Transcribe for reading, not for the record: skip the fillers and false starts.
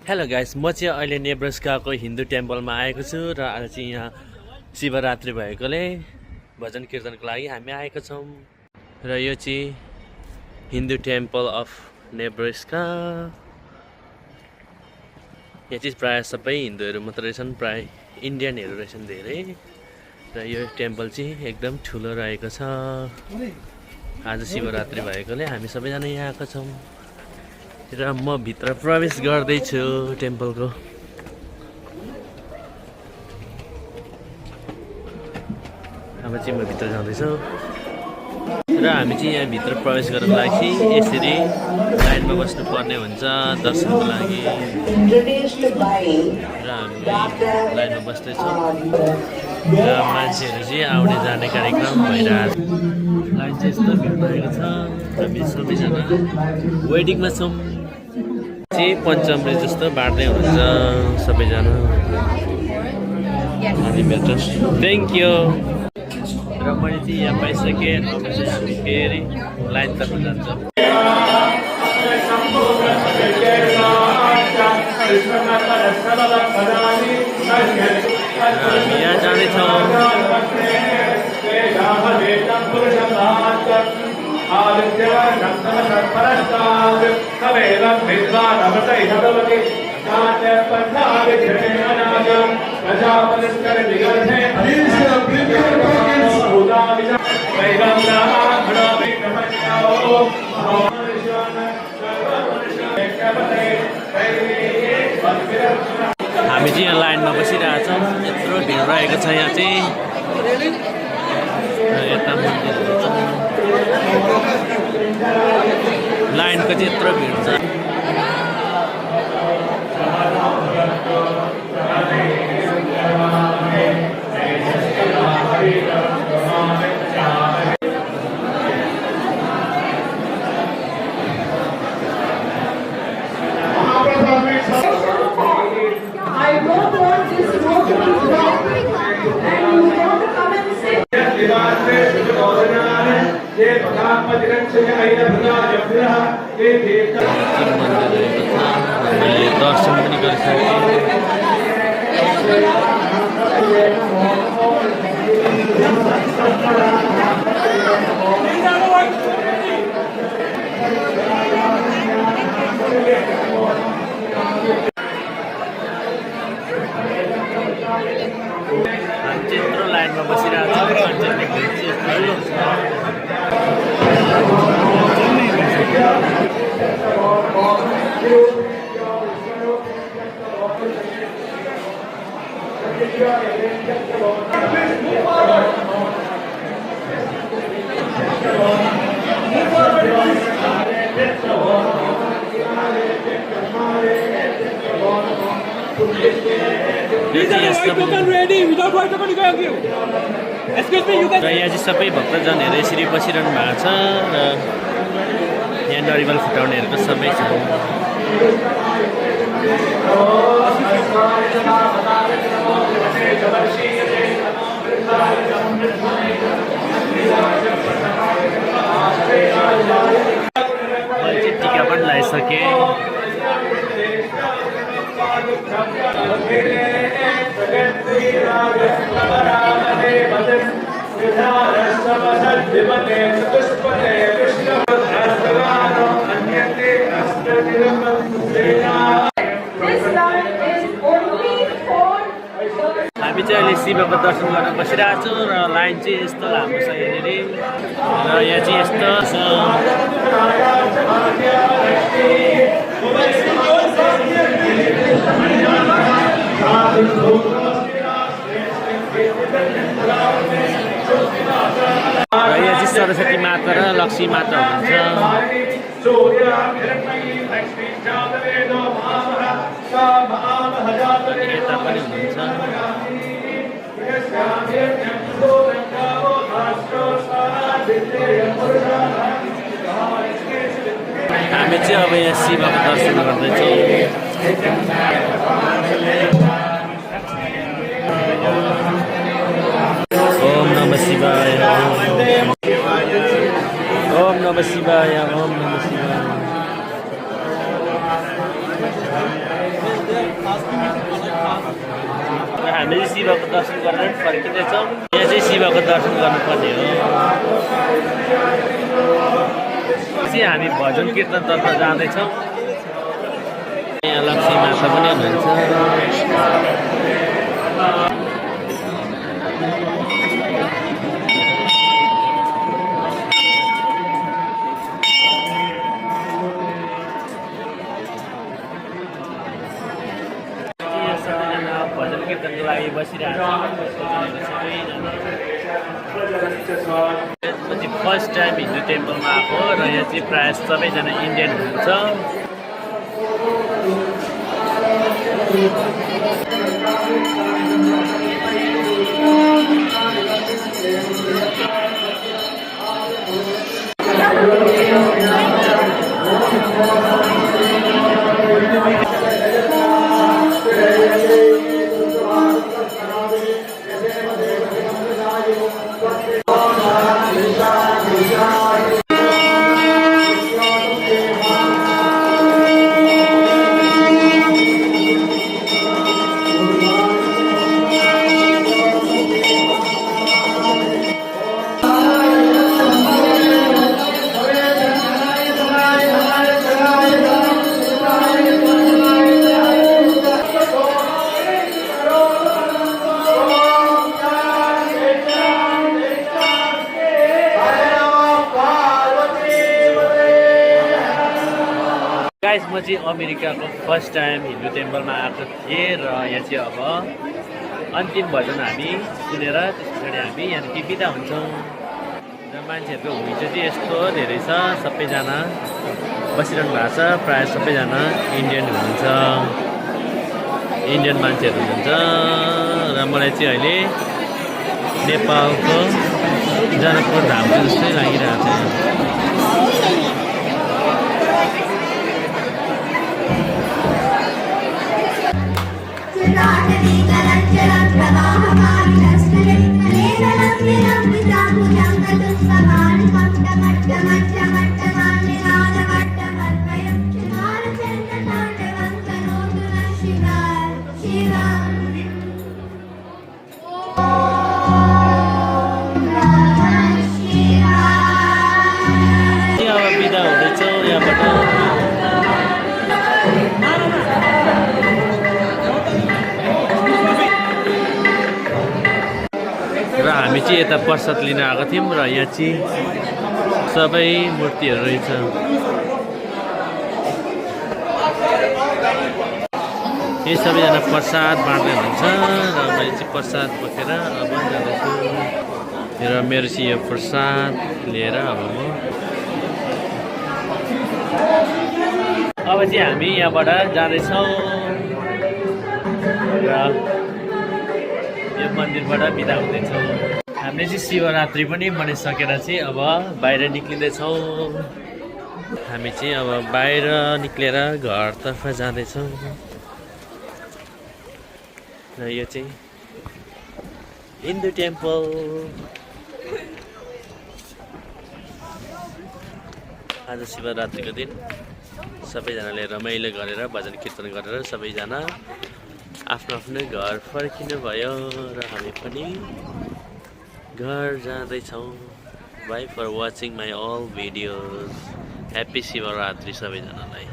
Hello guys, म चाहिँ अहिले नेब्रास्काको हिन्दू टेम्पलमा आएको छु र आज चाहिँ यहाँ शिवरात्रि भएकोले भजन कीर्तनको लागि हामी आएका छौँ। र यो चाहिँ हिन्दू टेम्पल अफ नेब्रास्का। यहाँ चाहिँ प्रायः सबै हिन्दूहरू मात्र रहेछन्, प्रायः इन्डियनहरू रहेछन् धेरै। र यो टेम्पल चाहिँ एकदम ठुलो रहेको छ। आज शिवरात्रि भएकोले हामी सबैजना यहाँ आएका छौँ र म भित्र प्रवेश गर्दैछु टेम्पलको। अब चाहिँ म भित्र जाँदैछु र हामी चाहिँ यहाँ भित्र प्रवेश गर्नको लागि यसरी लाइनमा बस्नुपर्ने हुन्छ दर्शनको लागि। र हामी लाइनमा बस्दैछौँ र मान्छेहरू चाहिँ आउने जाने कार्यक्रम भइरहेको छ। लाइन चाहिँ यस्तो भिड भएको छ। हामी सबैजना वेटिङमा छौँ। चाहिँ पञ्चमृत जस्तो बाँड्दै हुनुहुन्छ सबैजना। अनि भित्र थ्याङ्क यू। र मैले चाहिँ यहाँ पाइसकेँ। अब चाहिँ हामी फेरि लाइनतर्फ जान्छौँ। हामी यहाँ जाँदैछौँ। हामी चाहिँ यहाँ लाइनमा बसिरहेको छौँ। यत्रो भिड रहेको छ यहाँ चाहिँ। यता लाइनको चाहिँ यत्रो भिड छ। दर्शन पनि गरिसकेँ। हामी त्यत्रो लाइनमा बसिरहेको र यहाँ चाहिँ सबै भक्तजनहरू यसरी बसिरहनु भएको छ र यहाँ नरिवल फुटाउनेहरूको सबै छ। मैले चाहिँ टिका पनि लगाइसकेँ। हामी चाहिँ अहिले शिवको दर्शन गर्न बसिरहेको छौँ र लाइन चाहिँ यस्तो लामो छ यहाँनिर। र यहाँ चाहिँ यस्तो छ। र यहाँ चाहिँ सरस्वती माता र लक्ष्मी माता हुनुहुन्छ। यता पनि हुनुहुन्छ। हामी चाहिँ अब यहाँ शिवको दर्शन गर्दैछौँ। ओम नमः शिवाय। ओम नमः शिवाय। ओम नमः शिवाय। हामीले शिवको दर्शन गरेर फर्किँदैछौँ। यहाँ चाहिँ शिवको दर्शन गर्नुपर्ने हो। हामी भजन कीर्तनतर्फ जाँदैछौँ। यहाँ लक्ष्मी माता पनि हुनुहुन्छ। भजन कीर्तनको लागि बसिरहेको छ। फर्स्ट टाइम हिन्दू टेम्पलमा आएको र यहाँ चाहिँ प्रायः सबैजना इन्डियन हुनुहुन्छ। गाइस, म चाहिँ अमेरिकाको फर्स्ट टाइम हिन्दू टेम्पलमा आएको थिएँ र यहाँ चाहिँ अब अन्तिम भजन हामी सुनेर त्यस पछाडि हामी यहाँदेखि बिदा हुन्छौँ। र मान्छेहरूको हुइचो चाहिँ यस्तो धेरै छ। सबैजना बसिरहनु भएको छ। प्रायः सबैजना इन्डियन हुनुहुन्छ, इन्डियन मान्छेहरू हुनुहुन्छ। र मलाई चाहिँ अहिले नेपालको जनकपुर धाम जस्तै लागिरहेको छ। बिदा हुँदैछौँ यहाँबाट। र हामी चाहिँ यता प्रसाद लिन आएको थियौँ र यहाँ चाहिँ सबै मूर्तिहरू रहेछ। यो सबैजना प्रसाद बाँड्दै हुनुहुन्छ र मैले चाहिँ प्रसाद बोकेर अब जाँदैछु। र मेरो चाहिँ यो प्रसाद लिएर अब चाहिँ हामी यहाँबाट जाँदैछौँ र यो मन्दिरबाट बिदा हुँदैछौँ। हामीले चाहिँ शिवरात्रि पनि मनाइसकेर चाहिँ अब बाहिर निक्लिँदैछौँ। हामी चाहिँ अब बाहिर निक्लेर घरतर्फ जाँदैछौँ। र यो चाहिँ हिन्दू टेम्पल। आज शिवरात्रिको दिन सबैजनाले रमाइलो गरेर भजन कीर्तन गरेर सबैजना आफ्नो आफ्नो घर फर्किनु भयो र हामी पनि घर जाँदैछौँ। Bye for watching my all videos. Happy Shivratri सबैजनालाई।